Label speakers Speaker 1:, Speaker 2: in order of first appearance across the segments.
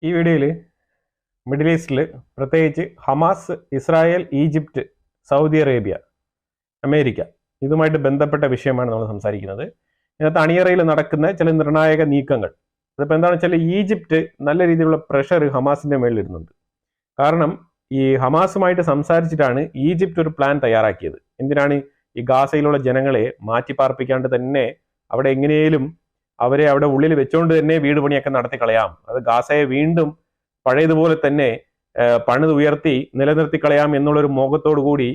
Speaker 1: ഈ വീഡിയോയിൽ മിഡിൽ ഈസ്റ്റിൽ പ്രത്യേകിച്ച് Hamas, Israel, Egypt, Saudi Arabia, America ഇതുമായിട്ട് ബന്ധപ്പെട്ട വിഷയമാണ് നമ്മൾ സംസാരിക്കുന്നത്. ഇതിനകത്ത് അണിയറയിൽ നടക്കുന്ന ചില നിർണായക നീക്കങ്ങൾ. അതിപ്പോൾ എന്താണെന്ന് വെച്ചാൽ ഈജിപ്റ്റ് നല്ല രീതിയിലുള്ള പ്രഷർ ഹമാസിൻ്റെ മേളിലിരുന്നുണ്ട്. കാരണം ഈ ഹമാസുമായിട്ട് സംസാരിച്ചിട്ടാണ് ഈജിപ്റ്റ് ഒരു പ്ലാൻ തയ്യാറാക്കിയത്. എന്തിനാണ്? ഈ ഗാസയിലുള്ള ജനങ്ങളെ മാറ്റിപ്പാർപ്പിക്കാണ്ട് തന്നെ അവിടെ എങ്ങനെയും അവരെ അവിടെ ഉള്ളിൽ വെച്ചുകൊണ്ട് തന്നെ വീട് പണിയൊക്കെ നടത്തി കളയാം, അത് ഗാസയെ വീണ്ടും പഴയതുപോലെ തന്നെ പണിതുയർത്തി നിലനിർത്തി കളയാം എന്നുള്ളൊരു മോഹത്തോടു കൂടി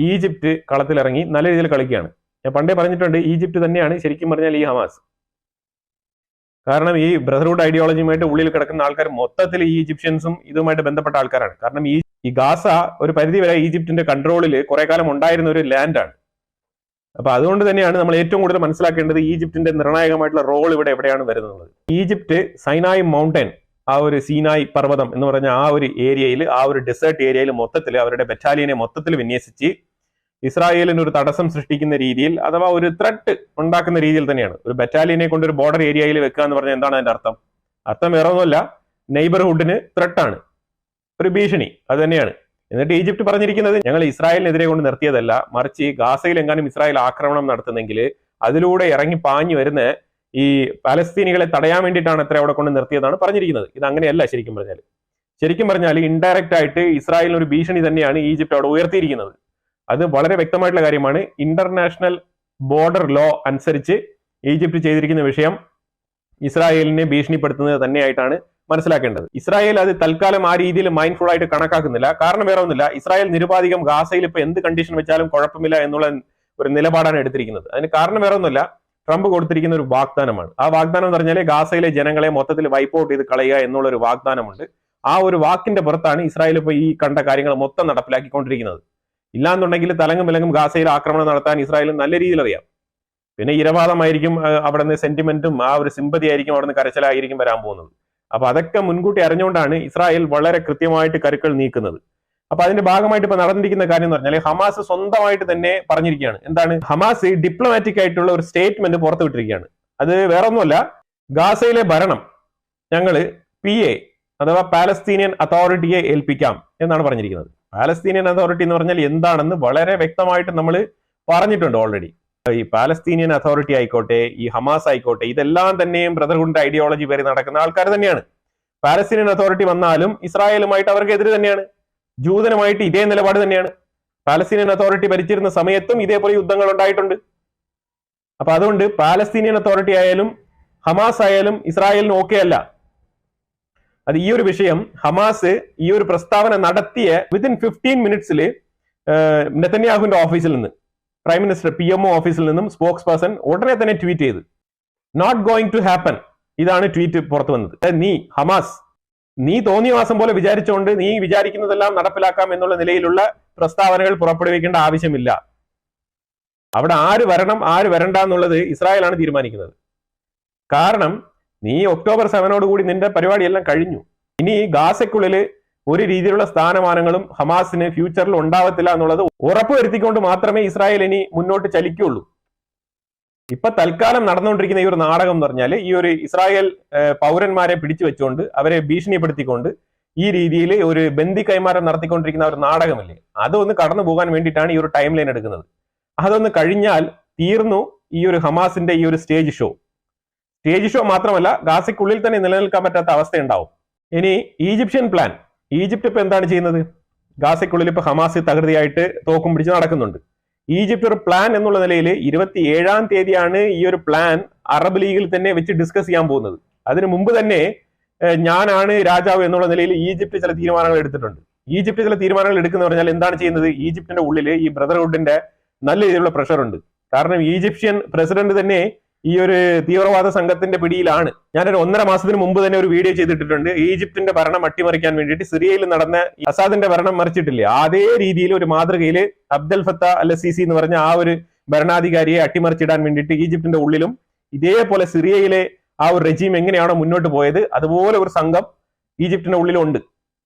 Speaker 1: ഈജിപ്റ്റ് കളത്തിലിറങ്ങി നല്ല രീതിയിൽ കളിക്കുകയാണ്. ഞാൻ പണ്ടേ പറഞ്ഞിട്ടുണ്ട്, ഈജിപ്റ്റ് തന്നെയാണ് ശരിക്കും പറഞ്ഞാൽ ഈ ഹമാസ്. കാരണം ഈ ബ്രദർഹുഡ് ഐഡിയോളജിയുമായിട്ട് ഉള്ളിൽ കിടക്കുന്ന ആൾക്കാർ മൊത്തത്തിൽ ഈ ഈജിപ്ഷ്യൻസും ഇതുമായിട്ട് ബന്ധപ്പെട്ട ആൾക്കാരാണ്. കാരണം ഈ ഗാസ ഒരു പരിധി വരെ ഈജിപ്റ്റിന്റെ കൺട്രോളിൽ കുറെ കാലം ഉണ്ടായിരുന്ന ഒരു ലാൻഡാണ്. അപ്പൊ അതുകൊണ്ട് തന്നെയാണ് നമ്മൾ ഏറ്റവും കൂടുതൽ മനസ്സിലാക്കേണ്ടത് ഈജിപ്റ്റിന്റെ നിർണായകമായിട്ടുള്ള റോൾ ഇവിടെ എവിടെയാണ് വരുന്നത്. ഈജിപ്റ്റ് സൈനായ് മൗണ്ടൻ, ആ ഒരു സീനായ് പർവ്വതം എന്ന് പറഞ്ഞ ആ ഒരു ഏരിയയിൽ, ആ ഒരു ഡെസേർട്ട് ഏരിയയിൽ മൊത്തത്തിൽ അവരുടെ ബറ്റാലിയനെ മൊത്തത്തിൽ വിന്യസിച്ച് ഇസ്രായേലിന് ഒരു തടസ്സം സൃഷ്ടിക്കുന്ന രീതിയിൽ, അഥവാ ഒരു ത്രെട്ട് ഉണ്ടാക്കുന്ന രീതിയിൽ തന്നെയാണ്. ഒരു ബറ്റാലിയനെ കൊണ്ട് ഒരു ബോർഡർ ഏരിയയിൽ വെക്കുക എന്ന് പറഞ്ഞാൽ എന്താണ് അതിന്റെ അർത്ഥം? അർത്ഥം വേറെ ഒന്നുമല്ല, നെയ്ബർഹുഡിന് ത്രെട്ടാണ്, ഒരു ഭീഷണി. അത് തന്നെയാണ്. എന്നിട്ട് ഈജിപ്റ്റ് പറഞ്ഞിരിക്കുന്നത്, ഞങ്ങൾ ഇസ്രായേലിനെതിരെ കൊണ്ട് നിർത്തിയതല്ല, മറിച്ച് ഗാസയിൽ എങ്ങാനും ഇസ്രായേൽ ആക്രമണം നടത്തുന്നെങ്കിൽ അതിലൂടെ ഇറങ്ങി പാഞ്ഞു വരുന്ന ഈ പാലസ്തീനികളെ തടയാൻ വേണ്ടിയിട്ടാണ് അത്ര അവിടെ കൊണ്ട് നിർത്തിയതാണ് പറഞ്ഞിരിക്കുന്നത്. ഇത് അങ്ങനെയല്ല. ശരിക്കും പറഞ്ഞാൽ ഇൻഡയറക്റ്റ് ആയിട്ട് ഇസ്രായേലിന് ഒരു ഭീഷണി തന്നെയാണ് ഈജിപ്റ്റ് അവിടെ ഉയർത്തിയിരിക്കുന്നത്. അത് വളരെ വ്യക്തമായിട്ടുള്ള കാര്യമാണ്. ഇന്റർനാഷണൽ ബോർഡർ ലോ അനുസരിച്ച് ഈജിപ്റ്റ് ചെയ്തിരിക്കുന്ന വിഷയം ഇസ്രായേലിനെ ഭീഷണിപ്പെടുത്തുന്നത് തന്നെയായിട്ടാണ് മനസ്സിലാക്കേണ്ടത്. ഇസ്രായേൽ അത് തൽക്കാലം ആ രീതിയിൽ മൈൻഡ്ഫുൾ ആയിട്ട് കണക്കാക്കുന്നില്ല. കാരണം വേറെ ഒന്നുമില്ല, ഇസ്രായേൽ നിരുപാധികം ഗാസയിൽ ഇപ്പൊ എന്ത് കണ്ടീഷൻ വെച്ചാലും കുഴപ്പമില്ല എന്നുള്ള ഒരു നിലപാടാണ് എടുത്തിരിക്കുന്നത്. അതിന് കാരണം വേറെ ഒന്നുമില്ല, ട്രംപ് കൊടുത്തിരിക്കുന്ന ഒരു വാഗ്ദാനമാണ്. ആ വാഗ്ദാനം എന്ന് പറഞ്ഞാൽ ഗാസയിലെ ജനങ്ങളെ മൊത്തത്തിൽ വൈപ്പ് ഔട്ട് ചെയ്ത് കളയുക എന്നുള്ള ഒരു വാഗ്ദാനമുണ്ട്. ആ ഒരു വാക്കിന്റെ പുറത്താണ് ഇസ്രായേൽ ഇപ്പൊ ഈ കണ്ട കാര്യങ്ങൾ മൊത്തം നടപ്പിലാക്കിക്കൊണ്ടിരിക്കുന്നത്. ഇല്ലാന്നുണ്ടെങ്കിൽ തലങ്ങും വിലങ്ങും ഗാസയിൽ ആക്രമണം നടത്താൻ ഇസ്രായേലിന് നല്ല രീതിയിൽ അറിയാം. പിന്നെ ഇരവാദമായിരിക്കും അവിടെ നിന്ന്, സെന്റിമെന്റും ആ ഒരു സിമ്പതി ആയിരിക്കും അവിടെ നിന്ന് കരച്ചിലായിരിക്കും വരാൻ പോകുന്നത്. അപ്പൊ അതൊക്കെ മുൻകൂട്ടി അറിഞ്ഞുകൊണ്ടാണ് ഇസ്രായേൽ വളരെ കൃത്യമായിട്ട് കരുക്കൾ നീക്കുന്നത്. അപ്പൊ അതിന്റെ ഭാഗമായിട്ട് ഇപ്പൊ നടന്നിരിക്കുന്ന കാര്യം എന്ന് പറഞ്ഞാൽ ഹമാസ് സ്വന്തമായിട്ട് തന്നെ പറഞ്ഞിരിക്കുകയാണ്. എന്താണ്? ഹമാസ് ഡിപ്ലോമാറ്റിക് ആയിട്ടുള്ള ഒരു സ്റ്റേറ്റ്മെന്റ് പുറത്തുവിട്ടിരിക്കുകയാണ്. അത് വേറൊന്നുമല്ല, ഗാസയിലെ ഭരണം ഞങ്ങള് PA അഥവാ പാലസ്തീനിയൻ അതോറിറ്റിയെ ഏൽപ്പിക്കാം എന്നാണ് പറഞ്ഞിരിക്കുന്നത്. പാലസ്തീനിയൻ അതോറിറ്റി എന്ന് പറഞ്ഞാൽ എന്താണെന്ന് വളരെ വ്യക്തമായിട്ട് നമ്മൾ പറഞ്ഞിട്ടുണ്ട് ഓൾറെഡി. ഈ പാലസ്തീനിയൻ അതോറിറ്റി ആയിക്കോട്ടെ, ഈ ഹമാസ് ആയിക്കോട്ടെ, ഇതെല്ലാം തന്നെയും ബ്രദർഹുഡ് ഐഡിയോളജി പേര് നടക്കുന്ന ആൾക്കാർ തന്നെയാണ്. പാലസ്തീനിയൻ അതോറിറ്റി വന്നാലും ഇസ്രായേലുമായിട്ട് അവർക്ക് എതിര് തന്നെയാണ്, ജൂതനുമായിട്ട് ഇതേ നിലപാട് തന്നെയാണ്. പാലസ്തീനിയൻ അതോറിറ്റി ഭരിച്ചിരുന്ന സമയത്തും ഇതേപോലെ യുദ്ധങ്ങൾ ഉണ്ടായിട്ടുണ്ട്. അപ്പൊ അതുകൊണ്ട് പാലസ്തീനിയൻ അതോറിറ്റി ആയാലും ഹമാസ് ആയാലും ഇസ്രായേലിന് ഓക്കെ അല്ല. അത് ഈ ഒരു വിഷയം ഹമാസ് ഈ ഒരു പ്രസ്താവന നടത്തിയ വിത്തിൻ 15 മിനിറ്റ്സിൽ നെതന്യാഹുവിന്റെ ഓഫീസിൽ നിന്ന്, പ്രൈം മിനിസ്റ്റർ PMO ഓഫീസിൽ നിന്നും സ്പോക്സ് പേഴ്സൺ ഉടനെ തന്നെ ട്വീറ്റ് ചെയ്ത്, നോട്ട് ഗോയിങ് ടു ഹാപ്പൻ. ഇതാണ് ട്വീറ്റ് പുറത്തു വന്നത്. നീ ഹമാസ്, നീ തോന്നിയ മാസം പോലെ വിചാരിച്ചുകൊണ്ട് നീ വിചാരിക്കുന്നതെല്ലാം നടപ്പിലാക്കാം എന്നുള്ള നിലയിലുള്ള പ്രസ്താവനകൾ പുറപ്പെടുവിക്കേണ്ട ആവശ്യമില്ല. അവിടെ ആര് വരണം ആര് വരണ്ട എന്നുള്ളത് ഇസ്രായേലാണ് തീരുമാനിക്കുന്നത്. കാരണം നീ ഒക്ടോബർ 7 കൂടി നിന്റെ പരിപാടിയെല്ലാം കഴിഞ്ഞു. ഇനി ഗാസയ്ക്കുള്ളിൽ ഒരു രീതിയിലുള്ള സ്ഥാനമാനങ്ങളും ഹമാസിന് ഫ്യൂച്ചറിൽ ഉണ്ടാവത്തില്ല എന്നുള്ളത് ഉറപ്പുവരുത്തിക്കൊണ്ട് മാത്രമേ ഇസ്രായേൽ ഇനി മുന്നോട്ട് ചലിക്കുകയുള്ളൂ. ഇപ്പൊ തൽക്കാലം നടന്നുകൊണ്ടിരിക്കുന്ന ഈ ഒരു നാടകം എന്ന് പറഞ്ഞാൽ, ഈ ഒരു ഇസ്രായേൽ പൗരന്മാരെ പിടിച്ചു വെച്ചുകൊണ്ട് അവരെ ഭീഷണിപ്പെടുത്തിക്കൊണ്ട് ഈ രീതിയിൽ ഒരു ബന്ദി കൈമാറ്റം നടത്തിക്കൊണ്ടിരിക്കുന്ന ഒരു നാടകമില്ലേ, അതൊന്ന് കടന്നു പോകാൻ വേണ്ടിയിട്ടാണ് ഈ ഒരു ടൈം ലൈൻ എടുക്കുന്നത്. അതൊന്ന് കഴിഞ്ഞാൽ തീർന്നു ഈ ഒരു ഹമാസിന്റെ ഈ ഒരു സ്റ്റേജ് ഷോ മാത്രമല്ല, ഗാസയ്ക്കുള്ളിൽ തന്നെ നിലനിൽക്കാൻ പറ്റാത്ത അവസ്ഥ ഉണ്ടാവും. ഇനി ഈജിപ്ഷ്യൻ പ്ലാൻ, ഈജിപ്റ്റ് ഇപ്പൊ എന്താണ് ചെയ്യുന്നത്? ഗാസയ്ക്കുള്ളിൽ ഇപ്പൊ ഹമാസ് തകൃതിയായിട്ട് തോക്കും പിടിച്ച് നടക്കുന്നുണ്ട്. ഈജിപ്റ്റ് ഒരു പ്ലാൻ എന്നുള്ള നിലയിൽ 27-ാം തീയതിയാണ് ഈ ഒരു പ്ലാൻ അറബ് ലീഗിൽ തന്നെ വെച്ച് ഡിസ്കസ് ചെയ്യാൻ പോകുന്നത്. അതിനു മുമ്പ് തന്നെ ഞാനാണ് രാജാവ് എന്നുള്ള നിലയിൽ ഈജിപ്റ്റ് ചില തീരുമാനങ്ങൾ എടുത്തിട്ടുണ്ട്. ഈജിപ്റ്റ് ചില തീരുമാനങ്ങൾ എടുക്കുന്ന പറഞ്ഞാൽ എന്താണ് ചെയ്യുന്നത്? ഈജിപ്റ്റിന്റെ ഉള്ളിൽ ഈ ബ്രദർഹുഡിന്റെ നല്ല രീതിയിലുള്ള പ്രഷർ ഉണ്ട്. കാരണം ഈജിപ്ഷ്യൻ പ്രസിഡന്റ് തന്നെ ഈ ഒരു തീവ്രവാദ സംഘത്തിന്റെ പിടിയിലാണ്. ഞാനൊരു 1.5 മാസത്തിന് മുമ്പ് തന്നെ ഒരു വീഡിയോ ചെയ്തിട്ടുണ്ട്. ഈജിപ്തിന്റെ ഭരണം അട്ടിമറിക്കാൻ വേണ്ടിയിട്ട് സിറിയയിൽ നടന്ന അസാദിന്റെ ഭരണം മറിച്ചിട്ടില്ലേ, അതേ രീതിയിൽ ഒരു മാതൃകയിൽ അബ്ദൽ ഫത്ത അൽ സിസി എന്ന് പറഞ്ഞ ആ ഒരു ഭരണാധികാരിയെ അട്ടിമറിച്ചിടാൻ വേണ്ടിയിട്ട് ഈജിപ്തിന്റെ ഉള്ളിലും ഇതേപോലെ സിറിയയിലെ ആ ഒരു റെജീം എങ്ങനെയാണോ മുന്നോട്ട് പോയത് അതുപോലെ ഒരു സംഘം ഈജിപ്തിന്റെ ഉള്ളിലുണ്ട്.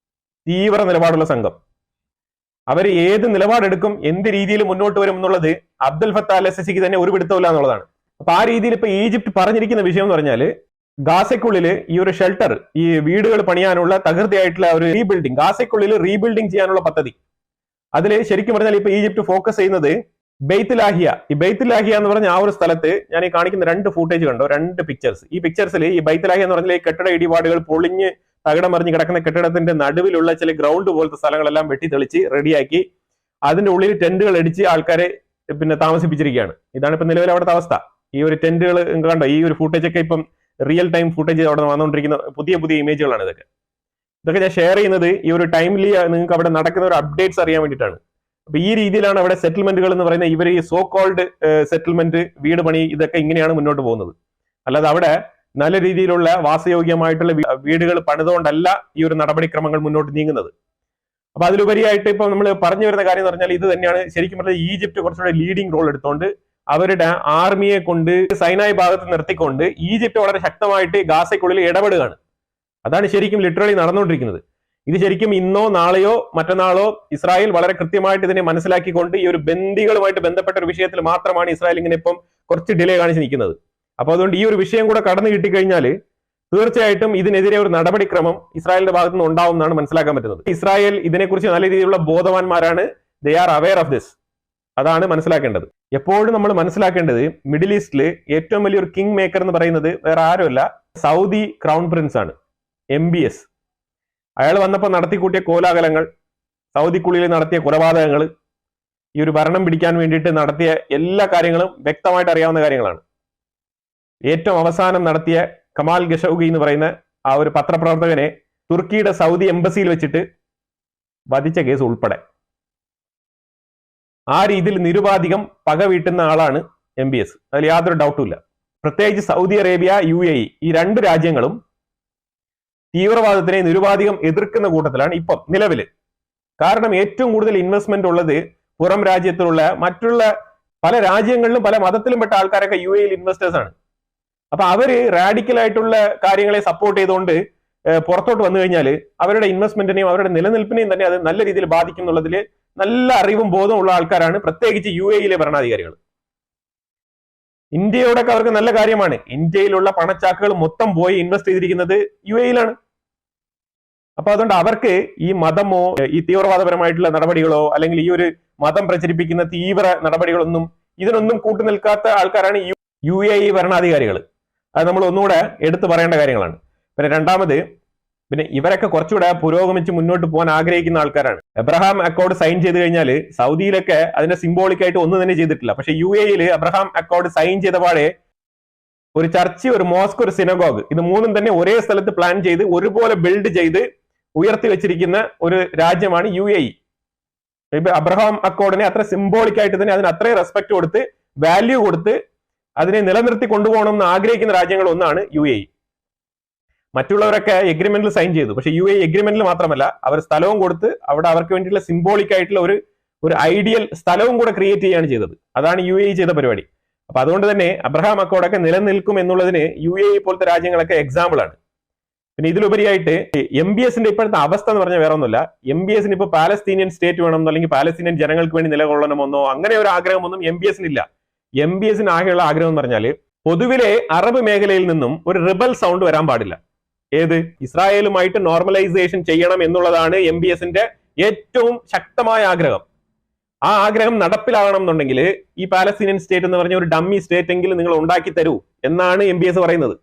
Speaker 1: തീവ്ര നിലപാടുള്ള സംഘം. അവർ ഏത് നിലപാടെടുക്കും, എന്ത് രീതിയിൽ മുന്നോട്ട് വരും എന്നുള്ളത് അബ്ദൽ ഫത്ത അൽ സിസിക്ക് തന്നെ ഒരു പിടുത്തമില്ല എന്നുള്ളതാണ്. അപ്പൊ ആ രീതിയിൽ ഇപ്പൊ ഈജിപ്റ്റ് പറഞ്ഞിരിക്കുന്ന വിഷയം എന്ന് പറഞ്ഞാൽ, ഗാസയ്ക്കുള്ളിൽ ഈ ഒരു ഷെൽട്ടർ, ഈ വീടുകൾ പണിയാനുള്ള തകൃതിയായിട്ടുള്ള ഒരു റീബിൽഡിംഗ്, ഗാസയ്ക്കുള്ളിൽ റീബിൽഡിംഗ് ചെയ്യാനുള്ള പദ്ധതി, അതിൽ ശരിക്കും പറഞ്ഞാൽ ഇപ്പൊ ഈജിപ്റ്റ് ഫോക്കസ് ചെയ്യുന്നത് ബെയ്ത്ത് ലാഹിയ. ഈ ബെയ്ത്ത് ലാഹിയ എന്ന് പറഞ്ഞ ആ ഒരു സ്ഥലത്ത് ഞാൻ ഈ കാണിക്കുന്ന 2 ഫൂട്ടേജ് കണ്ടോ, 2 പിക്ചേഴ്സ്. ഈ പിക്ചേഴ്സിൽ ഈ ബെയ്ത്ത് ലാഹിയ എന്ന് പറഞ്ഞാൽ ഈ കെട്ടിട ഇടിപാടുകൾ പൊളിഞ്ഞ് തകിടം മറിഞ്ഞ് കിടക്കുന്ന കെട്ടിടത്തിന്റെ നടുവിലുള്ള ചില ഗ്രൗണ്ട് പോലത്തെ സ്ഥലങ്ങളെല്ലാം വെട്ടിത്തെളിച്ച് റെഡിയാക്കി അതിന്റെ ഉള്ളിൽ ടെന്റുകൾ അടിച്ച് ആൾക്കാരെ പിന്നെ താമസിപ്പിച്ചിരിക്കുകയാണ്. ഇതാണ് ഇപ്പൊ നിലവിൽ അവിടുത്തെ അവസ്ഥ. ഈ ഒരു ടെന്റുകൾ കണ്ടോ, ഈ ഒരു ഫൂട്ടേജ് ഒക്കെ ഇപ്പം റിയൽ ടൈം ഫൂട്ടേജ് അവിടെ വന്നുകൊണ്ടിരിക്കുന്ന പുതിയ ഇമേജുകളാണ് ഇതൊക്കെ ഞാൻ ഷെയർ ചെയ്യുന്നത് ഈ ഒരു ടൈംലി നിങ്ങൾക്ക് അവിടെ നടക്കുന്ന ഒരു അപ്ഡേറ്റ്സ് അറിയാൻ വേണ്ടിയിട്ടാണ്. അപ്പൊ ഈ രീതിയിലാണ് അവിടെ സെറ്റിൽമെന്റുകൾ എന്ന് പറയുന്ന ഇവർ ഈ സോ കോൾഡ് സെറ്റിൽമെന്റ്, വീട് പണി, ഇതൊക്കെ ഇങ്ങനെയാണ് മുന്നോട്ട് പോകുന്നത്. അല്ലാതെ അവിടെ നല്ല രീതിയിലുള്ള വാസയോഗ്യമായിട്ടുള്ള വീടുകൾ പണിതുകൊണ്ടല്ല ഈ ഒരു നടപടിക്രമങ്ങൾ മുന്നോട്ട് നീങ്ങുന്നത്. അപ്പൊ അതിലുപരിയായിട്ട് ഇപ്പൊ നമ്മൾ പറഞ്ഞു വരുന്ന കാര്യം എന്ന് പറഞ്ഞാൽ ഇത് തന്നെയാണ്. ശരിക്കും പറഞ്ഞാൽ ഈജിപ്റ്റ് കുറച്ചുകൂടെ ലീഡിംഗ് റോൾ എടുത്തുകൊണ്ട് അവരുടെ ആർമിയെ കൊണ്ട് സൈനായി ഭാഗത്ത് നിർത്തിക്കൊണ്ട് ഈജിപ്റ്റ് വളരെ ശക്തമായിട്ട് ഗാസയ്ക്കുള്ളിൽ ഇടപെടുകയാണ്. അതാണ് ശരിക്കും ലിറ്ററലി നടന്നുകൊണ്ടിരിക്കുന്നത്. ഇത് ശരിക്കും ഇന്നോ നാളെയോ മറ്റന്നാളോ ഇസ്രായേൽ വളരെ കൃത്യമായിട്ട് ഇതിനെ മനസ്സിലാക്കിക്കൊണ്ട് ഈ ഒരു ബന്ദികളുമായിട്ട് ബന്ധപ്പെട്ട ഒരു വിഷയത്തിൽ മാത്രമാണ് ഇസ്രായേൽ ഇങ്ങനെ ഇപ്പം കുറച്ച് ഡിലേ കാണിച്ച് നിൽക്കുന്നത്. അപ്പൊ അതുകൊണ്ട് ഈ ഒരു വിഷയം കൂടെ കടന്നു കിട്ടിക്കഴിഞ്ഞാൽ തീർച്ചയായിട്ടും ഇതിനെതിരെ ഒരു നടപടിക്രമം ഇസ്രായേലിന്റെ ഭാഗത്തു നിന്ന് ഉണ്ടാവും എന്നാണ് മനസ്സിലാക്കാൻ പറ്റുന്നത്. ഇസ്രായേൽ ഇതിനെക്കുറിച്ച് നല്ല രീതിയിലുള്ള ബോധവാന്മാരാണ്. They are aware of this. അതാണ് മനസ്സിലാക്കേണ്ടത്. എപ്പോഴും നമ്മൾ മനസ്സിലാക്കേണ്ടത് മിഡിൽ ഈസ്റ്റില് ഏറ്റവും വലിയൊരു കിങ് മേക്കർ എന്ന് പറയുന്നത് വേറെ ആരുമല്ല, സൗദി ക്രൗൺ പ്രിൻസ് ആണ്, MBS. അയാൾ വന്നപ്പോൾ നടത്തിക്കൂട്ടിയ കോലാഹലങ്ങൾ, സൗദിക്കുള്ളിൽ നടത്തിയ കൊലപാതകങ്ങൾ, ഈ ഒരു ഭരണം പിടിക്കാൻ വേണ്ടിയിട്ട് നടത്തിയ എല്ലാ കാര്യങ്ങളും വ്യക്തമായിട്ട് അറിയാവുന്ന കാര്യങ്ങളാണ്. ഏറ്റവും അവസാനം നടത്തിയ കമാൽ ഖഷോഗി എന്ന് പറയുന്ന ആ ഒരു പത്രപ്രവർത്തകനെ തുർക്കിയുടെ സൗദി എംബസിയിൽ വെച്ചിട്ട് വധിച്ച കേസ് ഉൾപ്പെടെ ആ രീതിയിൽ നിരുപാധികം പക വീട്ടുന്ന ആളാണ് MBS. അതിൽ യാതൊരു ഡൗട്ടും ഇല്ല. പ്രത്യേകിച്ച് സൗദി അറേബ്യ, UAE ഈ 2 രാജ്യങ്ങളും തീവ്രവാദത്തിനെ നിരുപാധികം എതിർക്കുന്ന കൂട്ടത്തിലാണ് ഇപ്പം നിലവില്. കാരണം ഏറ്റവും കൂടുതൽ ഇൻവെസ്റ്റ്മെന്റ് ഉള്ളത് പുറം രാജ്യത്തിലുള്ള മറ്റുള്ള പല രാജ്യങ്ങളിലും പല മതത്തിലും പെട്ട ആൾക്കാരൊക്കെ UAE ഇൻവെസ്റ്റേഴ്സ് ആണ്. അപ്പൊ അവര് റാഡിക്കൽ ആയിട്ടുള്ള കാര്യങ്ങളെ സപ്പോർട്ട് ചെയ്തുകൊണ്ട് പുറത്തോട്ട് വന്നു കഴിഞ്ഞാൽ അവരുടെ ഇൻവെസ്റ്റ്മെന്റിനെയും അവരുടെ നിലനിൽപ്പിനെയും തന്നെ അത് നല്ല രീതിയിൽ ബാധിക്കും എന്നുള്ളതിൽ നല്ല അറിവും ബോധവും ഉള്ള ആൾക്കാരാണ് പ്രത്യേകിച്ച് UAE ഭരണാധികാരികൾ. ഇന്ത്യയോടൊക്കെ അവർക്ക് നല്ല കാര്യമാണ്. ഇന്ത്യയിലുള്ള പണച്ചാക്കുകൾ മൊത്തം പോയി ഇൻവെസ്റ്റ് ചെയ്തിരിക്കുന്നത് UAE അപ്പൊ അതുകൊണ്ട് അവർക്ക് ഈ മതമോ ഈ തീവ്രവാദപരമായിട്ടുള്ള നടപടികളോ അല്ലെങ്കിൽ ഈ ഒരു മതം പ്രചരിപ്പിക്കുന്ന തീവ്ര നടപടികളൊന്നും ഇതിനൊന്നും കൂട്ടുനിൽക്കാത്ത ആൾക്കാരാണ് UAE ഭരണാധികാരികൾ. അത് നമ്മൾ ഒന്നുകൂടെ എടുത്തു പറയേണ്ട കാര്യങ്ങളാണ്. പിന്നെ രണ്ടാമത്, പിന്നെ ഇവരൊക്കെ കുറച്ചുകൂടെ പുരോഗമിച്ച് മുന്നോട്ട് പോകാൻ ആഗ്രഹിക്കുന്ന ആൾക്കാരാണ്. എബ്രഹാം അക്കോർഡ് സൈൻ ചെയ്ത് കഴിഞ്ഞാൽ സൗദിയിലൊക്കെ അതിന്റെ സിംബോളിക് ആയിട്ട് ഒന്നും തന്നെ ചെയ്തിട്ടില്ല. പക്ഷെ UAE എബ്രഹാം അക്കോർഡ് സൈൻ ചെയ്ത പാടെ ഒരു ചർച്ച്, ഒരു മോസ്ക്, ഒരു സിനഗോഗ്, ഇത് 3ഉം തന്നെ ഒരേ സ്ഥലത്ത് പ്ലാൻ ചെയ്ത് ഒരുപോലെ ബിൽഡ് ചെയ്ത് ഉയർത്തി വെച്ചിരിക്കുന്ന ഒരു രാജ്യമാണ് UAE. അബ്രഹാം അക്കോർഡിനെ അത്ര സിംബോളിക് ആയിട്ട് തന്നെ അതിന് അത്രയും റെസ്പെക്ട് കൊടുത്ത് വാല്യൂ കൊടുത്ത് അതിനെ നിലനിർത്തി കൊണ്ടുപോകണം എന്ന് ആഗ്രഹിക്കുന്ന രാജ്യങ്ങൾ ഒന്നാണ് UAE. മറ്റുള്ളവരൊക്കെ എഗ്രിമെന്റിൽ സൈൻ ചെയ്തു. പക്ഷെ UAE എഗ്രിമെന്റിൽ മാത്രമല്ല, അവർ സ്ഥലവും കൊടുത്ത് അവിടെ അവർക്ക് വേണ്ടിയിട്ടുള്ള സിംബോളിക് ആയിട്ടുള്ള ഒരു ഐഡിയൽ സ്ഥലവും കൂടെ ക്രിയേറ്റ് ചെയ്യുകയാണ് ചെയ്തത്. അതാണ് UAE ചെയ്ത പരിപാടി. അപ്പൊ അതുകൊണ്ട് തന്നെ അബ്രഹാം അക്കോർഡൊക്കെ നിലനിൽക്കും എന്നുള്ളതിന് UAE പോലത്തെ രാജ്യങ്ങളൊക്കെ എക്സാമ്പിൾ ആണ്. പിന്നെ ഇതിലുപരിയായിട്ട് MBSന്റെ ഇപ്പോഴത്തെ അവസ്ഥ എന്ന് പറഞ്ഞാൽ വേറെ ഒന്നുമില്ല. MBSന് ഇപ്പൊ പാലസ്തീനിയൻ സ്റ്റേറ്റ് വേണമെന്നോ അല്ലെങ്കിൽ പാലസ്തീനിയൻ ജനങ്ങൾക്ക് വേണ്ടി നിലകൊള്ളണമെന്നോ അങ്ങനെ ഒരു ആഗ്രഹമൊന്നും MBSനില്ല. MBSന് ആകെയുള്ള ആഗ്രഹം എന്ന് പറഞ്ഞാൽ പൊതുവിലെ അറബ് മേഖലയിൽ നിന്നും ഒരു റിബൽ സൗണ്ട് വരാൻ പാടില്ല. ഏത്? ഇസ്രായേലുമായിട്ട് നോർമലൈസേഷൻ ചെയ്യണം എന്നുള്ളതാണ് MBSന്റെ ഏറ്റവും ശക്തമായ ആഗ്രഹം. ആ ആഗ്രഹം നടപ്പിലാകണം എന്നുണ്ടെങ്കിൽ ഈ പാലസ്തീനിയൻ സ്റ്റേറ്റ് എന്ന് പറഞ്ഞ ഒരു ഡമ്മി സ്റ്റേറ്റ് എങ്കിലും നിങ്ങൾ ഉണ്ടാക്കി തരൂ എന്നാണ് MBS പറയുന്നത്.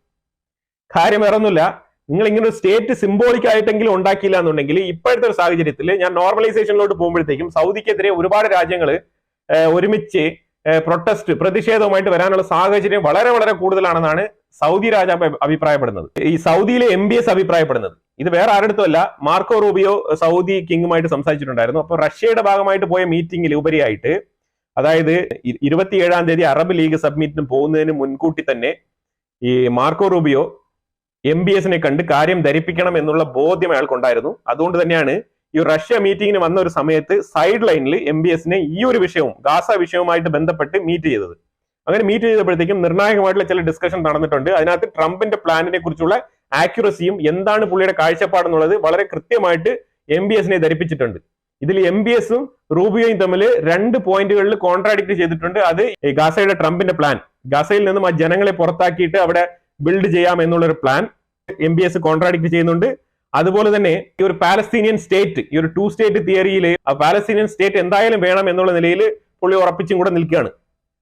Speaker 1: കാര്യം വേറെ ഒന്നുമില്ല, നിങ്ങൾ ഇങ്ങനെ ഒരു സ്റ്റേറ്റ് സിംബോളിക് ആയിട്ടെങ്കിലും ഉണ്ടാക്കിയില്ല എന്നുണ്ടെങ്കിൽ ഇപ്പോഴത്തെ ഒരു സാഹചര്യത്തിൽ ഞാൻ നോർമലൈസേഷനിലോട്ട് പോകുമ്പോഴത്തേക്കും സൗദിക്കെതിരെ ഒരുപാട് രാജ്യങ്ങൾ ഒരുമിച്ച് പ്രതിഷേധവുമായിട്ട് വരാനുള്ള സാഹചര്യം വളരെ വളരെ കൂടുതലാണെന്നാണ് സൗദി രാജാവ് അഭിപ്രായപ്പെടുന്നത്. ഈ സൗദിയിലെ MBS അഭിപ്രായപ്പെടുന്നത്. ഇത് വേറെ ആരുടെടുത്തുമല്ല, മാർക്കോ റൂബിയോ സൗദി കിങ്ങുമായിട്ട് സംസാരിച്ചിട്ടുണ്ടായിരുന്നു. അപ്പൊ റഷ്യയുടെ ഭാഗമായിട്ട് പോയ മീറ്റിംഗിൽ ഉപരിയായിട്ട്, അതായത് 27-ാം തീയതി അറബ് ലീഗ് സബ്മിറ്റിന് പോകുന്നതിന് മുൻകൂട്ടി തന്നെ ഈ മാർക്കോ റൂബിയോ MBSനെ കണ്ട് കാര്യം ധരിപ്പിക്കണം എന്നുള്ള ബോധ്യം അയാൾക്കുണ്ടായിരുന്നു. അതുകൊണ്ട് തന്നെയാണ് ഈ റഷ്യ മീറ്റിംഗിന് വന്ന ഒരു സമയത്ത് സൈഡ് ലൈനിൽ MBSനെ ഈ ഒരു വിഷയവും ഗാസ വിഷയവുമായിട്ട് ബന്ധപ്പെട്ട് മീറ്റ് ചെയ്തത്. അങ്ങനെ മീറ്റ് ചെയ്തപ്പോഴത്തേക്കും നിർണായകമായിട്ടുള്ള ചില ഡിസ്കഷൻ നടന്നിട്ടുണ്ട്. അതിനകത്ത് ട്രംപിന്റെ പ്ലാനിനെ കുറിച്ചുള്ള ആക്യുറസിയും എന്താണ് പുള്ളിയുടെ കാഴ്ചപ്പാടെന്നുള്ളത് വളരെ കൃത്യമായിട്ട് MBSനെ ധരിപ്പിച്ചിട്ടുണ്ട്. ഇതിൽ MBSും റൂബിയോയും തമ്മിൽ 2 പോയിന്റുകളിൽ കോൺട്രാഡിക്ട് ചെയ്തിട്ടുണ്ട്. അത് ഗാസയുടെ ട്രംപിന്റെ പ്ലാൻ, ഗാസയിൽ നിന്നും ആ ജനങ്ങളെ പുറത്താക്കിയിട്ട് അവിടെ ബിൽഡ് ചെയ്യാം എന്നുള്ളൊരു പ്ലാൻ MBS കോൺട്രാഡിക്ട് ചെയ്യുന്നുണ്ട്. അതുപോലെ തന്നെ ഈ ഒരു പാലസ്തീനിയൻ സ്റ്റേറ്റ്, ഈ ഒരു 2 സ്റ്റേറ്റ് തിയറിയിൽ പാലസ്തീനിയൻ സ്റ്റേറ്റ് എന്തായാലും വേണം എന്നുള്ള നിലയിൽ പുള്ളി ഉറപ്പിച്ചും കൂടെ നിൽക്കുകയാണ്.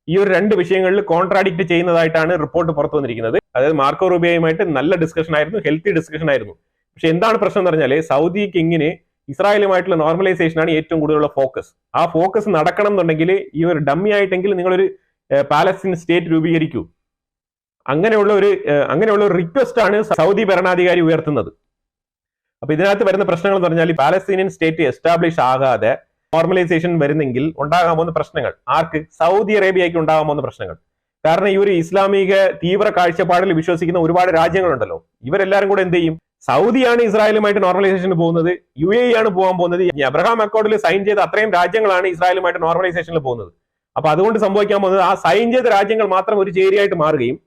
Speaker 1: ഈ ഒരു 2 വിഷയങ്ങളിൽ കോൺട്രാഡിക്ട് ചെയ്യുന്നതായിട്ടാണ് റിപ്പോർട്ട് പുറത്തു വന്നിരിക്കുന്നത്. അതായത് മാർക്കോ റൂബിയോയുമായിട്ട് നല്ല ഡിസ്കഷൻ ആയിരുന്നു, ഹെൽത്തി ഡിസ്കഷൻ ആയിരുന്നു. പക്ഷെ എന്താണ് പ്രശ്നം എന്ന് പറഞ്ഞാൽ സൗദി കിങ്ങിന് ഇസ്രായേലുമായിട്ടുള്ള നോർമലൈസേഷൻ ആണ് ഏറ്റവും കൂടുതലുള്ള ഫോക്കസ്. ആ ഫോക്കസ് നടക്കണം എന്നുണ്ടെങ്കിൽ ഈ ഒരു ഡമ്മി ആയിട്ടെങ്കിലും നിങ്ങളൊരു പാലസ്തീൻ സ്റ്റേറ്റ് രൂപീകരിക്കൂ. അങ്ങനെയുള്ള ഒരു റിക്വസ്റ്റ് ആണ് സൗദി ഭരണാധികാരി ഉയർത്തുന്നത്. അപ്പൊ ഇതിനകത്ത് വരുന്ന പ്രശ്നങ്ങൾ എന്ന് പറഞ്ഞാൽ പാലസ്തീനിയൻ സ്റ്റേറ്റ് എസ്റ്റാബ്ലിഷ് ആകാതെ നോർമലൈസേഷൻ വരുന്നെങ്കിൽ ഉണ്ടാകാൻ പോകുന്ന പ്രശ്നങ്ങൾ ആർക്ക്? സൗദി അറേബ്യയ്ക്ക് ഉണ്ടാകാൻ പോകുന്ന പ്രശ്നങ്ങൾ. കാരണം ഈ ഒരു ഇസ്ലാമിക തീവ്ര കാഴ്ചപ്പാടിൽ വിശ്വസിക്കുന്ന ഒരുപാട് രാജ്യങ്ങളുണ്ടല്ലോ, ഇവരെല്ലാരും കൂടെ എന്ത് ചെയ്യും? സൗദിയാണ് ഇസ്രായേലുമായിട്ട് നോർമലൈസേഷന് പോകുന്നത്, UAE ആണ് പോകാൻ പോകുന്നത്. അബ്രഹാം അക്കോർഡിൽ സൈൻ ചെയ്ത അത്രയും രാജ്യങ്ങളാണ് ഇസ്രായേലുമായിട്ട് നോർമലൈസേഷനിൽ പോകുന്നത്. അപ്പൊ അതുകൊണ്ട് സംഭവിക്കാൻ പോകുന്നത് ആ സൈൻ ചെയ്ത രാജ്യങ്ങൾ മാത്രം ഒരു ചേരിയായിട്ട് മാറുകയും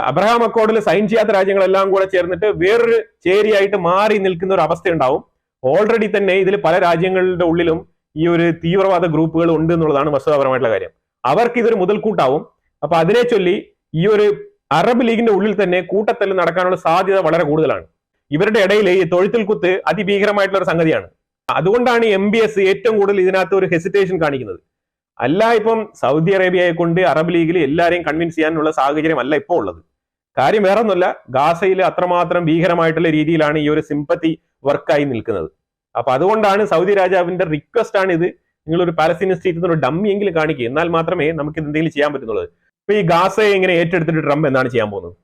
Speaker 1: അബ്രഹാം അക്കോർഡിൽ സൈൻ ചെയ്യാത്ത രാജ്യങ്ങളെല്ലാം കൂടെ ചേർന്നിട്ട് വേറൊരു ചേരിയായിട്ട് മാറി നിൽക്കുന്ന ഒരു അവസ്ഥ ഉണ്ടാവും. ഓൾറെഡി തന്നെ ഇതിൽ പല രാജ്യങ്ങളുടെ ഉള്ളിലും ഈ ഒരു തീവ്രവാദ ഗ്രൂപ്പുകൾ ഉണ്ട് എന്നുള്ളതാണ് വസ്തുതാപരമായിട്ടുള്ള കാര്യം. അവർക്ക് ഇതൊരു മുതൽക്കൂട്ടാവും. അപ്പൊ അതിനെ ചൊല്ലി ഈ ഒരു അറബ് ലീഗിന്റെ ഉള്ളിൽ തന്നെ കൂട്ടത്തല്ല് നടക്കാനുള്ള സാധ്യത വളരെ കൂടുതലാണ്. ഇവരുടെ ഇടയിൽ ഈ തൊഴുത്തിൽ കുത്ത് അതിഭീകരമായിട്ടുള്ള ഒരു സംഗതിയാണ്. അതുകൊണ്ടാണ് MBS ഏറ്റവും കൂടുതൽ ഇതിനകത്ത് ഒരു ഹെസിറ്റേഷൻ കാണിക്കുന്നത്. അല്ല ഇപ്പം സൗദി അറേബ്യയെ കൊണ്ട് അറബ് ലീഗിൽ എല്ലാവരെയും കൺവിൻസ് ചെയ്യാനുള്ള സാഹചര്യം അല്ല ഇപ്പോൾ ഉള്ളത്. കാര്യം വേറെ ഒന്നുമല്ല, ഗാസയിൽ അത്രമാത്രം ഭീകരമായിട്ടുള്ള രീതിയിലാണ് ഈ ഒരു സിമ്പത്തി വർക്കായി നിൽക്കുന്നത്. അപ്പൊ അതുകൊണ്ടാണ് സൗദി രാജാവിന്റെ റിക്വസ്റ്റ് ആണ് ഇത്, നിങ്ങളൊരു പാലസ്തീൻ സ്റ്റേറ്റ് ഒരു ഡമ്മി എങ്കിലും കാണിക്കുക, എന്നാൽ മാത്രമേ നമുക്ക് ഇത് എന്തെങ്കിലും ചെയ്യാൻ പറ്റുന്നുള്ളത്. ഇപ്പൊ ഈ ഗാസയെ ഇങ്ങനെ ഏറ്റെടുത്തിട്ട് ട്രംപ് എന്താണ് ചെയ്യാൻ പോകുന്നത്?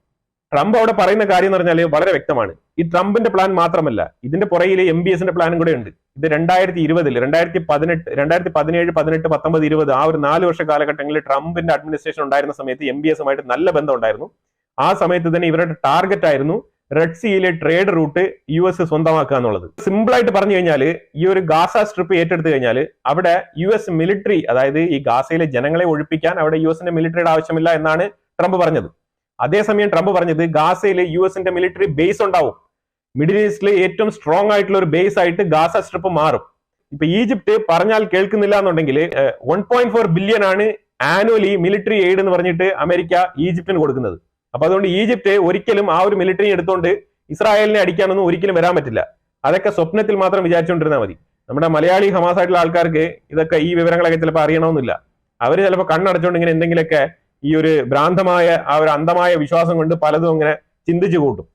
Speaker 1: ട്രംപ് അവിടെ പറയുന്ന കാര്യം എന്ന് പറഞ്ഞാൽ വളരെ വ്യക്തമാണ്. ഈ ട്രംപിന്റെ പ്ലാൻ മാത്രമല്ല, ഇതിന്റെ പുറകിൽ MBSന്റെ പ്ലാനും കൂടെ ഉണ്ട്. ഇത് 2020, 2018, 2017, 18, 19, 20 ആ ഒരു 4 വർഷ കാലഘട്ടങ്ങളിൽ ട്രംപിന്റെ അഡ്മിനിസ്ട്രേഷൻ ഉണ്ടായിരുന്ന സമയത്ത് MBSുമായിട്ട് നല്ല ബന്ധം ഉണ്ടായിരുന്നു. ആ സമയത്ത് തന്നെ ഇവരുടെ ടാർഗറ്റ് ആയിരുന്നു റെഡ് സീയിലെ ട്രേഡ് റൂട്ട് US സ്വന്തമാക്കുക എന്നുള്ളത്. സിമ്പിൾ ആയിട്ട് പറഞ്ഞു കഴിഞ്ഞാൽ ഈ ഒരു ഗാസ സ്ട്രിപ്പ് ഏറ്റെടുത്തു കഴിഞ്ഞാൽ അവിടെ US മിലിറ്ററി, അതായത് ഈ ഗാസയിലെ ജനങ്ങളെ ഒഴിപ്പിക്കാൻ അവിടെ USന്റെ മിലിറ്ററിയുടെ ആവശ്യമില്ല എന്നാണ് ട്രംപ് പറഞ്ഞത്. അതേസമയം ട്രംപ് പറഞ്ഞത് ഗാസയിൽ USന്റെ മിലിറ്ററി ബേസ് ഉണ്ടാവും. മിഡിൽ ഈസ്റ്റിലെ ഏറ്റവും സ്ട്രോങ് ആയിട്ടുള്ള ഒരു ബേസ് ആയിട്ട് ഗാസ സ്ട്രിപ്പ് മാറും. ഇപ്പൊ ഈജിപ്ത് പറഞ്ഞാൽ കേൾക്കുന്നില്ല എന്നുണ്ടെങ്കിൽ 1.4 ബില്യൺ ആണ് ആനുവലി മിലിറ്ററി എയ്ഡ് എന്ന് പറഞ്ഞിട്ട് അമേരിക്ക ഈജിപ്തിന് കൊടുക്കുന്നത്. അപ്പൊ അതുകൊണ്ട് ഈജിപ്ത് ഒരിക്കലും ആ ഒരു മിലിറ്ററി എടുത്തുകൊണ്ട് ഇസ്രായേലിനെ അടിക്കാനൊന്നും ഒരിക്കലും വരാൻ പറ്റില്ല. അതൊക്കെ സ്വപ്നത്തിൽ മാത്രം വിചാരിച്ചുകൊണ്ടിരുന്നാൽ മതി. നമ്മുടെ മലയാളി ഹമാസ് ആയിട്ടുള്ള ആൾക്കാർക്ക് ഇതൊക്കെ ഈ വിവരങ്ങളൊക്കെ ചിലപ്പോൾ അറിയണമെന്നില്ല. അവർ ചിലപ്പോൾ കണ്ണടച്ചുകൊണ്ട് ഇങ്ങനെ എന്തെങ്കിലുമൊക്കെ ഈ ഒരു ഭ്രാന്തമായ ആ ഒരു അന്ധമായ വിശ്വാസം കൊണ്ട് പലതും ഇങ്ങനെ ചിന്തിച്ചു കൂട്ടും.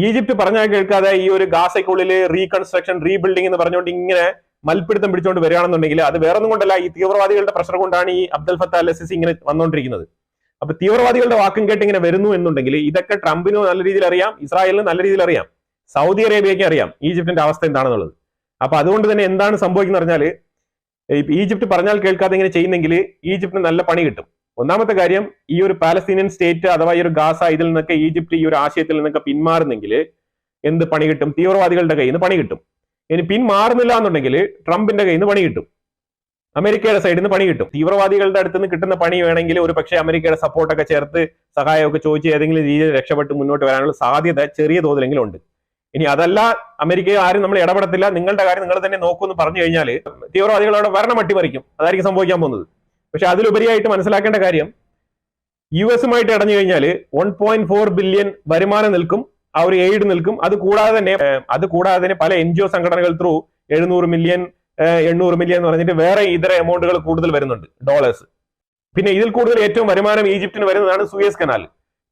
Speaker 1: ഈജിപ്ത് പറഞ്ഞാൽ കേൾക്കാതെ ഈ ഒരു ഗാസയ്ക്കുള്ളിൽ റീകൺസ്ട്രക്ഷൻ, റീബിൽഡിംഗ് എന്ന് പറഞ്ഞുകൊണ്ട് ഇങ്ങനെ മൽപ്പിടുത്തം പിടിച്ചുകൊണ്ട് വരികയാണെന്നുണ്ടെങ്കിൽ അത് വേറൊന്നും കൊണ്ടല്ല, ഈ തീവ്രവാദികളുടെ പ്രഷർ കൊണ്ടാണ് ഈ അബ്ദൽ ഫത്താ അൽ-സിസി ഇങ്ങനെ വന്നുകൊണ്ടിരിക്കുന്നത്. അപ്പൊ തീവ്രവാദികളുടെ വാക്കും കേട്ട് ഇങ്ങനെ വരുന്നു എന്നുണ്ടെങ്കിൽ ഇതൊക്കെ ട്രംപിന് നല്ല രീതിയിൽ അറിയാം, ഇസ്രായേലിന് നല്ല രീതിയിൽ അറിയാം, സൗദി അറേബ്യയ്ക്ക് അറിയാം ഈജിപ്തിന്റെ അവസ്ഥ എന്താണെന്നുള്ളത്. അപ്പൊ അതുകൊണ്ട് തന്നെ എന്താണ് സംഭവിക്കുന്നത് പറഞ്ഞാൽ ഈജിപ്ത് പറഞ്ഞാൽ കേൾക്കാതെ ഇങ്ങനെ ചെയ്യുന്നെങ്കിൽ ഈജിപ്തിന് നല്ല പണി കിട്ടും. ഒന്നാമത്തെ കാര്യം, ഈ ഒരു പാലസ്തീനിയൻ സ്റ്റേറ്റ് അഥവാ ഈ ഒരു ഗാസ ഇതിൽ നിന്നൊക്കെ ഈജിപ്ത് ഈ ഒരു ആശയത്തിൽ നിന്നൊക്കെ പിന്മാറുന്നെങ്കിൽ എന്ത് പണി കിട്ടും? തീവ്രവാദികളുടെ കയ്യിൽ നിന്ന് പണി കിട്ടും. ഇനി പിന്മാറുന്നില്ല എന്നുണ്ടെങ്കിൽ ട്രംപിന്റെ കയ്യിൽ നിന്ന് പണി കിട്ടും, അമേരിക്കയുടെ സൈഡിൽ നിന്ന് പണി കിട്ടും. തീവ്രവാദികളുടെ അടുത്ത് നിന്ന് കിട്ടുന്ന പണി വേണമെങ്കിൽ ഒരു പക്ഷേ അമേരിക്കയുടെ സപ്പോർട്ടൊക്കെ ചേർത്ത് സഹായമൊക്കെ ചോദിച്ച് ഏതെങ്കിലും രീതിയിൽ രക്ഷപ്പെട്ട് മുന്നോട്ട് വരാനുള്ള സാധ്യത ചെറിയ തോതിലെങ്കിലും ഉണ്ട്. ഇനി അതല്ല, അമേരിക്കയിൽ ആരും നമ്മൾ ഇടപെടത്തില്ല, നിങ്ങളുടെ കാര്യം നിങ്ങൾ തന്നെ നോക്കുമെന്ന് പറഞ്ഞു കഴിഞ്ഞാൽ തീവ്രവാദികളോട് ഭരണം അട്ടിമറിക്കും. അതായിരിക്കും സംഭവിക്കാൻ പോകുന്നത്. പക്ഷെ അതിലുപരിയായിട്ട് മനസ്സിലാക്കേണ്ട കാര്യം, US-ഉമായിട്ട് ഇടഞ്ഞു കഴിഞ്ഞാൽ 1.4 ബില്യൺ വരുമാനം നിൽക്കും, ആ ഒരു എയ്ഡ് നിൽക്കും. അത് കൂടാതെ തന്നെ പല NGO സംഘടനകൾ ത്രൂ 700 മില്യൺ 800 മില്യൺ എന്ന് പറഞ്ഞിട്ട് വേറെ ഇതര എമൗണ്ടുകൾ കൂടുതൽ വരുന്നുണ്ട്, ഡോളേഴ്സ്. പിന്നെ ഇതിൽ കൂടുതൽ ഏറ്റവും വരുമാനം ഈജിപ്തിന് വരുന്നതാണ് സൂയസ് കനാൽ.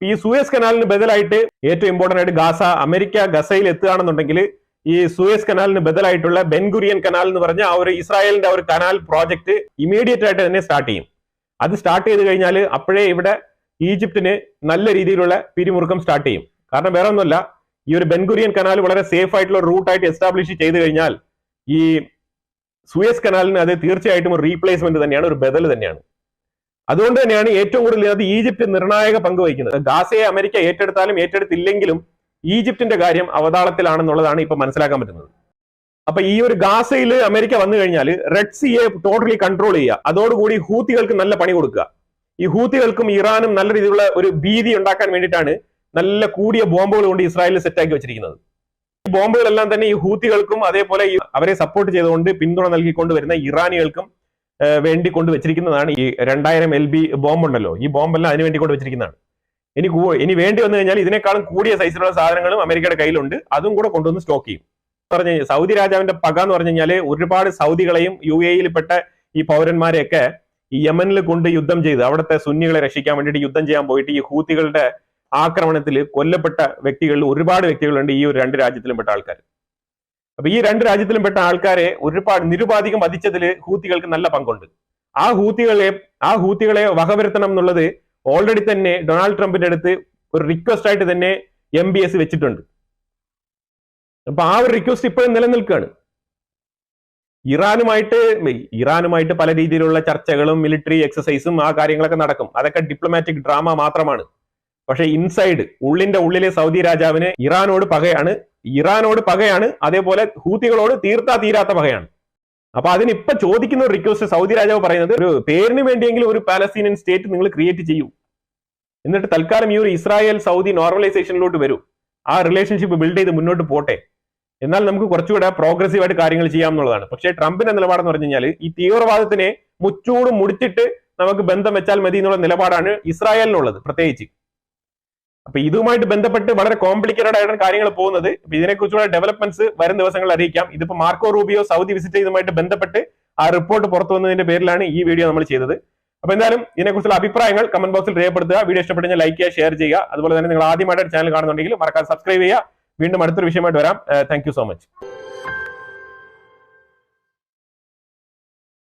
Speaker 1: ഈ സൂയസ് കനാലിന് ബദലായിട്ട് ഏറ്റവും ഇമ്പോർട്ടന്റ് ആയിട്ട് അമേരിക്ക ഗസയിൽ എത്തുകയാണെന്നുണ്ടെങ്കിൽ ഈ സൂയസ് കനാലിന് ബദലായിട്ടുള്ള ബെൻഗുരിയൻ കനാൽ എന്ന് പറഞ്ഞ ആ ഒരു ഇസ്രായേലിന്റെ ഒരു കനാൽ പ്രോജക്ട് ഇമീഡിയറ്റ് ആയിട്ട് തന്നെ സ്റ്റാർട്ട് ചെയ്യും. അത് സ്റ്റാർട്ട് ചെയ്ത് കഴിഞ്ഞാൽ അപ്പോഴേ ഇവിടെ ഈജിപ്തിന് നല്ല രീതിയിലുള്ള പിരിമുറുക്കം സ്റ്റാർട്ട് ചെയ്യും. കാരണം വേറെ ഒന്നുമല്ല, ഈ ഒരു ബെൻഗുരിയൻ കനാൽ വളരെ സേഫ് ആയിട്ടുള്ള റൂട്ടായിട്ട് എസ്റ്റാബ്ലിഷ് ചെയ്ത് കഴിഞ്ഞാൽ ഈ സൂയസ് കനാലിന് അത് തീർച്ചയായിട്ടും ഒരു റീപ്ലേസ്മെന്റ് തന്നെയാണ്, ഒരു ബദൽ തന്നെയാണ്. അതുകൊണ്ട് തന്നെയാണ് ഏറ്റവും കൂടുതൽ അത് ഈജിപ്ത് നിർണായക പങ്ക് വഹിക്കുന്നത്. ഗാസയെ അമേരിക്ക ഏറ്റെടുത്താലും ഏറ്റെടുത്തില്ലെങ്കിലും ഈജിപ്തിന്റെ കാര്യം അവതാളത്തിലാണെന്നുള്ളതാണ് ഇപ്പൊ മനസ്സിലാക്കാൻ പറ്റുന്നത്. അപ്പൊ ഈ ഒരു ഗാസയിൽ അമേരിക്ക വന്നു കഴിഞ്ഞാൽ റെഡ് സീയെ ടോട്ടലി കൺട്രോൾ ചെയ്യുക, അതോടുകൂടി ഹൂത്തികൾക്ക് നല്ല പണി കൊടുക്കുക. ഈ ഹൂത്തികൾക്കും ഇറാനും നല്ല രീതിയിലുള്ള ഒരു ഭീതി ഉണ്ടാക്കാൻ വേണ്ടിയിട്ടാണ് നല്ല കൂടിയ ബോംബുകൾ കൊണ്ട് ഇസ്രായേലിൽ സെറ്റാക്കി വെച്ചിരിക്കുന്നത്. ഈ ബോംബുകളെല്ലാം തന്നെ ഈ ഹൂത്തികൾക്കും അതേപോലെ അവരെ സപ്പോർട്ട് ചെയ്തുകൊണ്ട് പിന്തുണ നൽകിക്കൊണ്ട് വരുന്ന ഇറാനികൾക്കും വേണ്ടി കൊണ്ട് വെച്ചിരിക്കുന്നതാണ്. ഈ 2000 LB ബോംബ് ഉണ്ടല്ലോ, ഈ ബോംബെല്ലാം അതിന് വേണ്ടി കൊണ്ട് വെച്ചിരിക്കുന്നതാണ്. ഇനി വേണ്ടി വന്നു കഴിഞ്ഞാൽ ഇതിനേക്കാളും കൂടിയ സൈസിലുള്ള സാധനങ്ങളും അമേരിക്കയുടെ കയ്യിലുണ്ട്, അതും കൂടെ കൊണ്ടുവന്ന് സ്റ്റോക്ക് ചെയ്യും. പറഞ്ഞു സൗദി രാജാവിന്റെ പക എന്ന് പറഞ്ഞു കഴിഞ്ഞാൽ ഒരുപാട് സൗദികളെയും യു എയിൽപ്പെട്ട ഈ പൗരന്മാരെയൊക്കെ ഈ യമനിൽ കൊണ്ട് യുദ്ധം ചെയ്ത് അവിടുത്തെ സുന്നികളെ രക്ഷിക്കാൻ വേണ്ടിയിട്ട് യുദ്ധം ചെയ്യാൻ പോയിട്ട് ഈ ഹൂത്തികളുടെ ആക്രമണത്തിൽ കൊല്ലപ്പെട്ട വ്യക്തികളിൽ ഒരുപാട് വ്യക്തികളുണ്ട് ഈ ഒരു 2 രാജ്യത്തിലും പെട്ട ആൾക്കാർ. അപ്പൊ ഈ 2 രാജ്യത്തിലും പെട്ട ആൾക്കാരെ ഒരുപാട് നിരുപാധികം വധിച്ചതിൽ ഹൂത്തികൾക്ക് നല്ല പങ്കുണ്ട്. ആ ഹൂത്തികളെ വകവരുത്തണം എന്നുള്ളത് ഓൾറെഡി തന്നെ ഡൊണാൾഡ് ട്രംപിന്റെ അടുത്ത് ഒരു റിക്വസ്റ്റ് ആയിട്ട് തന്നെ MBS വെച്ചിട്ടുണ്ട്. അപ്പൊ ആ ഒരു റിക്വസ്റ്റ് ഇപ്പോഴും നിലനിൽക്കുകയാണ്. ഇറാനുമായിട്ട് പല രീതിയിലുള്ള ചർച്ചകളും മിലിറ്ററി എക്സസൈസും ആ കാര്യങ്ങളൊക്കെ നടക്കും. അതൊക്കെ ഡിപ്ലോമാറ്റിക് ഡ്രാമ മാത്രമാണ്. പക്ഷെ ഇൻസൈഡ് ഉള്ളിലെ സൗദി രാജാവിന് ഇറാനോട് പകയാണ്, അതേപോലെ ഹൂത്തികളോട് തീരാത്ത പകയാണ്. അപ്പൊ അതിനിപ്പൊ ചോദിക്കുന്ന ഒരു റിക്വസ്റ്റ് സൗദി രാജാവ് പറയുന്നത്, ഒരു പേരിന് വേണ്ടിയെങ്കിലും ഒരു പാലസ്തീനിയൻ സ്റ്റേറ്റ് നിങ്ങൾ ക്രിയേറ്റ് ചെയ്യൂ, എന്നിട്ട് തൽക്കാലം ഈ ഒരു ഇസ്രായേൽ സൗദി നോർമലൈസേഷനിലോട്ട് വരൂ, ആ റിലേഷൻഷിപ്പ് ബിൽഡ് ചെയ്ത് മുന്നോട്ട് പോട്ടെ, എന്നാൽ നമുക്ക് കുറച്ചുകൂടെ പ്രോഗ്രസീവ് ആയിട്ട് കാര്യങ്ങൾ ചെയ്യാം എന്നുള്ളതാണ്. പക്ഷേ ട്രംപിന്റെ നിലപാടെന്ന് പറഞ്ഞു കഴിഞ്ഞാൽ ഈ തീവ്രവാദത്തിനെ മുച്ചൂടും മുടിച്ചിട്ട് നമുക്ക് ബന്ധം വെച്ചാൽ മതി എന്നുള്ള നിലപാടാണ് ഇസ്രായേലിനുള്ളത് പ്രത്യേകിച്ച്. അപ്പൊ ഇതുമായിട്ട് ബന്ധപ്പെട്ട് വളരെ കോംപ്ലിക്കേറ്റഡ് ആയിട്ടാണ് കാര്യങ്ങൾ പോകുന്നത്. ഇതിനെക്കുറിച്ചുള്ള ഡെവലപ്മെന്റ്സ് വരും ദിവസങ്ങളിൽ അറിയിക്കാം. ഇതിപ്പോ മാർക്കോ റൂബിയോ സൗദി വിസിറ്റ് ചെയ്തതുമായിട്ട് ബന്ധപ്പെട്ട് ആ റിപ്പോർട്ട് പുറത്തു വന്നതിന്റെ പേരിലാണ് ഈ വീഡിയോ നമ്മൾ ചെയ്തത്. അപ്പൊ എന്തായാലും ഇതിനെക്കുറിച്ചുള്ള അഭിപ്രായങ്ങൾ കമന്റ് ബോക്സിൽ രേഖപ്പെടുത്തുക. വീഡിയോ ഇഷ്ടപ്പെട്ടെങ്കിൽ ലൈക്ക് ചെയ്യുക, ഷെയർ ചെയ്യുക. അതുപോലെ തന്നെ നിങ്ങൾ ആദ്യമായിട്ട് ചാനൽ കാണുന്നുണ്ടെങ്കിൽ മറക്കാതെ സബ്സ്ക്രൈബ് ചെയ്യുക. വീണ്ടും അടുത്തൊരു വിഷയമായിട്ട് വരാം. Thank you so much.